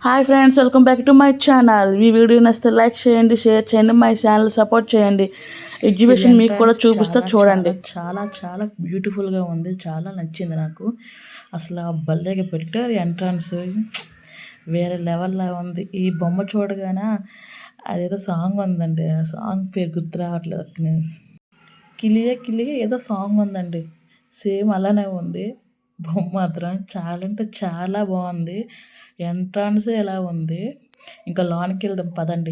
Hi friends, welcome back to my channel. ఈ video నచ్చితే like చేయండి, షేర్ చేయండి, మై ఛానల్ సపోర్ట్ చేయండి. ఎగ్జిబిషన్ మీకు కూడా చూపిస్తా చూడండి. చాలా చాలా బ్యూటిఫుల్గా ఉంది, చాలా నచ్చింది నాకు. అసలు భలేగా పెట్టారు ఎంట్రన్స్, వేరే లెవెల్లో ఉంది. ఈ బొమ్మ చూడగానే అదేదో సాంగ్ ఉందండి, ఆ సాంగ్ పేరు గుర్తు రావట్లేదు. కిలియే కిలియే ఏదో సాంగ్ ఉందండి, సేమ్ అలానే ఉంది. బొమ్మ మాత్రం చాలా అంటే చాలా బాగుంది. ఎంట్రన్స్ ఎలా ఉంది. ఇంకా లోనికి వెళ్దాం పదండి.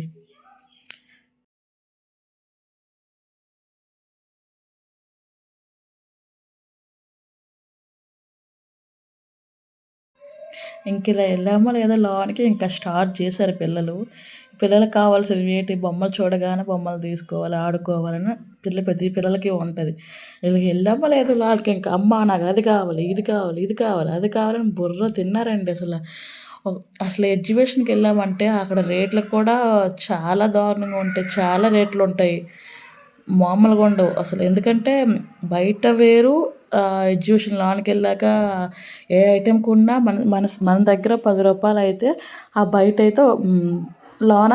ఇంక ఇలా వెళ్ళామో లేదా లోనికి ఇంకా స్టార్ట్ చేశారు పిల్లలు. పిల్లలకు కావాల్సినవి ఏంటి, బొమ్మలు చూడగానే బొమ్మలు తీసుకోవాలి, ఆడుకోవాలని ప్రతి పిల్లలకి ఉంటుంది. వీళ్ళకి వెళ్ళామో లేదు లోనికి, ఇంకా అమ్మ నాకు అది కావాలి, ఇది కావాలి, ఇది కావాలి, అది కావాలని బుర్ర తిన్నారండి అసలు. అసలు ఎగ్జిబిషన్కి వెళ్ళామంటే అక్కడ రేట్లు కూడా చాలా దారుణంగా ఉంటాయి, చాలా రేట్లు ఉంటాయి, మామూలుగా ఉండవు అసలు. ఎందుకంటే బయట వేరు, ఎగ్జిబిషన్ లోనికి వెళ్ళాక ఏ ఐటెం కొన్నా మన మన మన దగ్గర రూ. 10 అయితే, ఆ బయట అయితే లోన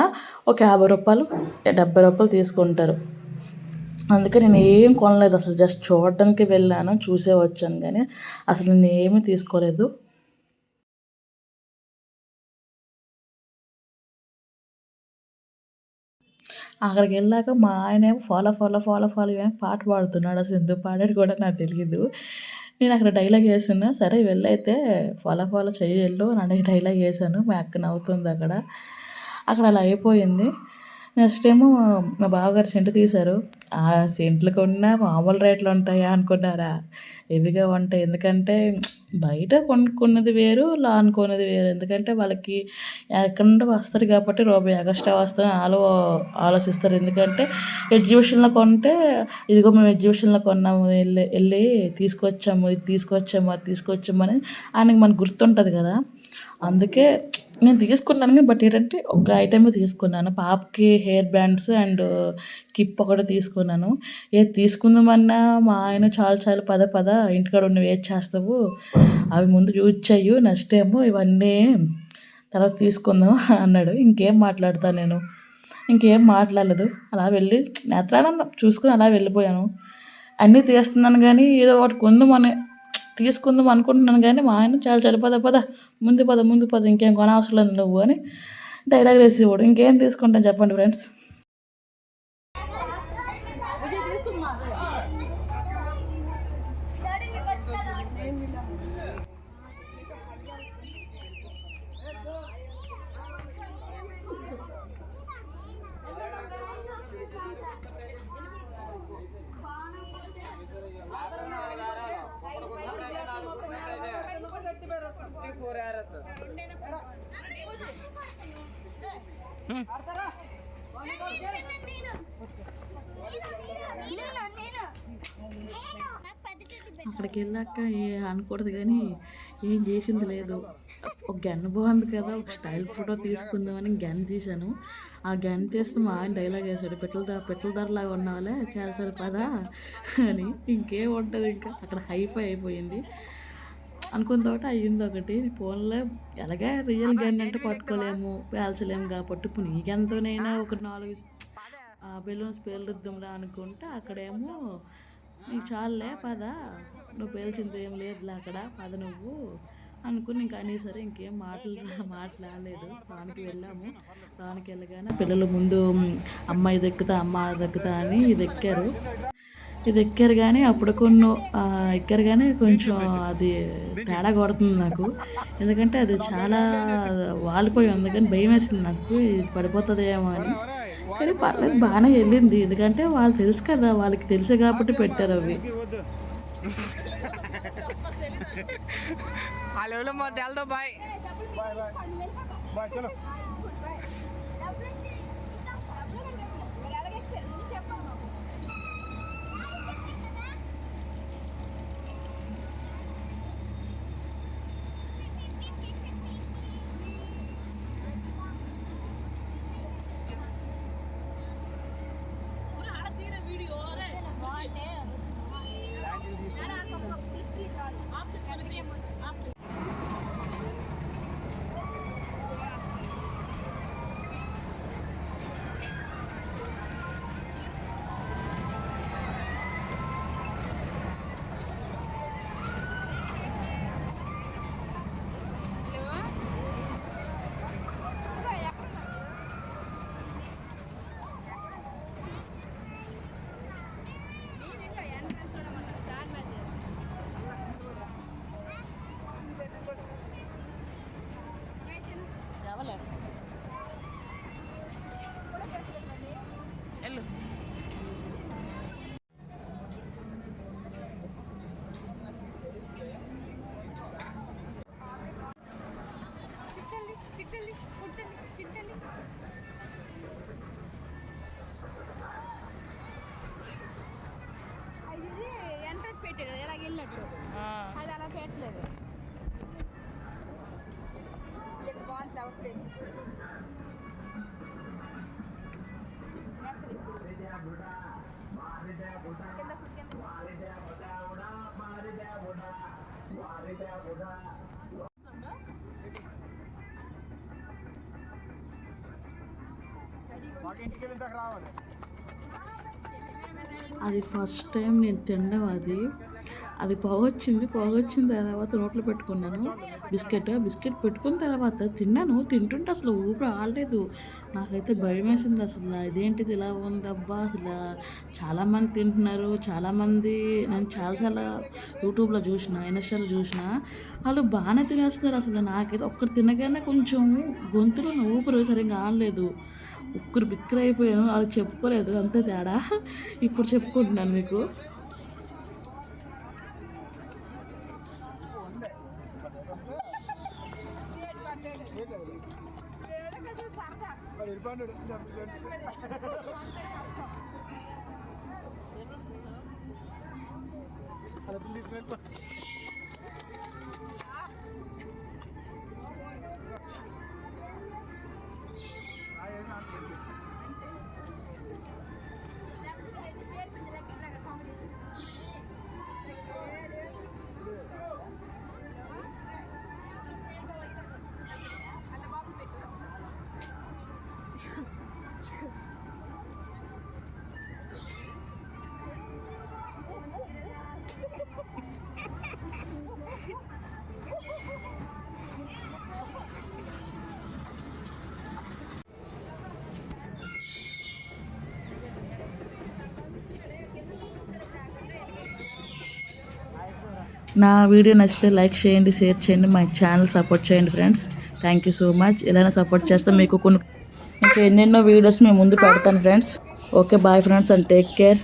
ఒక రూ. 50 రూ. 70 తీసుకుంటారు. అందుకే నేను ఏం కొనలేదు అసలు, జస్ట్ చూడడానికి వెళ్ళాను, చూసే వచ్చాను, కానీ అసలు నేను ఏమీ తీసుకోలేదు. అక్కడికి వెళ్ళాక మా ఆయనేమో ఫాలో ఫాలో ఫాలో ఫాలో అని పాట పాడుతున్నాడు. అసలు ఎందుకు పాడాడు కూడా నాకు తెలీదు. నేను అక్కడ డైలాగ్ వేస్తున్నా, సరే వెళ్ళైతే ఫాలో ఫాలో చెయ్యి వెళ్ళు అని డైలాగ్ వేసాను. మా అక్క నవ్వుతుంది అక్కడ. అక్కడ అలా అయిపోయింది. నెక్స్ట్ ఏమో మా బావగారు సెంటు తీశారు. ఆ సెంట్లు కొన్నా మామూలు రేట్లు ఉంటాయా అనుకున్నారా? హెవీగా ఉంటాయి. ఎందుకంటే బయట కొనుక్కున్నది వేరు, కొన్నది వేరు. ఎందుకంటే వాళ్ళకి ఎక్కడి నుండో వస్తారు కాబట్టి రూపాయి ఎక్స్ట్రా వస్తుందని ఆలోచిస్తారు. ఎందుకంటే ఎగ్జిబిషన్లో కొంటే, ఇదిగో మేము ఎగ్జిబిషన్లో కొన్నాము, వెళ్ళి తీసుకొచ్చాము, ఇది తీసుకొచ్చాము, అది తీసుకొచ్చాము అని ఆయనకి మనకు గుర్తుంటుంది కదా. అందుకే నేను తీసుకున్నాను. బట్ ఏంటంటే ఒక ఐటమే తీసుకున్నాను. పాపకి హెయిర్ బ్యాండ్స్ అండ్ క్లిప్ ఒకటి తీసుకున్నాను. ఏది తీసుకుందామన్నా మా ఆయన చాలు చాలు పద పద, ఇంటికాడ ఉన్నవి ఏది చేస్తావు, అవి ముందు యూజ్ చెయ్యు, నెక్స్ట్ ఏమో ఇవన్నీ తర్వాత తీసుకుందాం అన్నాడు. ఇంకేం మాట్లాడతాను నేను, ఇంకేం మాట్లాడలేదు. అలా వెళ్ళి నేత్రానందం చూసుకుని అలా వెళ్ళిపోయాను. అన్నీ తీస్తున్నాను కానీ ఏదో ఒకటి తీసుకుందాం అనుకుంటున్నాను, కానీ మా ఆయన చాలా చాలా పద పద, ముందు పద, ఇంకేం కొనవసరం లేదు నువ్వు అని డైలాగ్ వేసేవాడు. ఇంకేం తీసుకుంటాను చెప్పండి ఫ్రెండ్స్. అక్కడికి వెళ్ళాక అనకూడదు కానీ ఏం చేసింది లేదు. ఒక గన్ బాగుంది కదా, ఒక స్టైల్ ఫోటో తీసుకుందామని గన్ తీశాను. ఆ గన్ తీస్తే మా ఆయన డైలాగ్ వేసాడు, పెట్ల ధరలాగా ఉన్నావులే, చాలా చాలా పదా అని. ఇంకేం ఉంటుంది, ఇంకా అక్కడ హైఫై అయిపోయింది. అనుకున్న తోట అయ్యింది ఒకటి. ఫోన్లో ఎలాగే రియల్ గన్ అంటే పట్టుకోలేము, పేల్చలేము కాబట్టి ఇప్పుడు నీ గన్తోనైనా ఒక 4 బెలూన్స్ పేలుద్దాంలా అనుకుంటే, అక్కడేమో నీకు చాలులే పద, నువ్వు పేల్చింది ఏం లేదులే అక్కడ, పద నువ్వు అనుకుని ఇంకా అనేసరి ఇంకేం మాట్లాడలేదు. దానికి వెళ్ళాము. దానికి వెళ్ళగానే పిల్లలు ముందు అమ్మ ఇది ఎక్కుతా అని ఇది ఎక్కారు కానీ అప్పుడు ఎక్కారు కానీ కొంచెం అది తేడా కొడుతుంది నాకు. ఎందుకంటే అది చాలా వాలిపోయి ఉంది, కానీ భయం వేసింది నాకు, ఇది పడిపోతుందేమో అని. కానీ పర్లేదు, బాగానే వెళ్ళింది. ఎందుకంటే వాళ్ళు తెలుసు కదా, వాళ్ళకి తెలుసు కాబట్టి పెట్టారు అవి. అది అలా పెట్టలేదు బాగుంది అవట్లేదు అది ఫస్ట్ టైం నేను తినడం అది పొగొచ్చింది తర్వాత నోట్లో పెట్టుకున్నాను బిస్కెట్ పెట్టుకున్న తర్వాత తింటుంటే అసలు ఊపిరి ఆడలేదు. నాకైతే భయం వేసింది. అసలు ఇదేంటిది ఇలా ఉందబ్బా, అసలు చాలామంది తింటున్నారు, చాలామంది నేను చాలాసార్లు యూట్యూబ్లో చూసిన, ఇన్స్టాలో చూసిన వాళ్ళు బాగానే తినేస్తున్నారు. అసలు నాకైతే ఒక్కటి తినగానే కొంచెం గొంతులో ఊపిరి సరిగ్గా ఆడలేదు. ఉక్కిరి బిక్కిరి అయిపోయాను. వాళ్ళు చెప్పుకోలేదు, అంతే తేడా. ఇప్పుడు చెప్పుకుంటున్నాను మీకు. నా వీడియో నచ్చితే లైక్ చేయండి, షేర్ చేయండి, మా ఛానల్ సపోర్ట్ చేయండి friends. Thank you so much. ఇలానే సపోర్ట్ చేస్తే మీకు ఇంకా ఎన్నెన్నో వీడియోస్ మేము ముందు పెడతాను friends. Okay, bye friends and take care.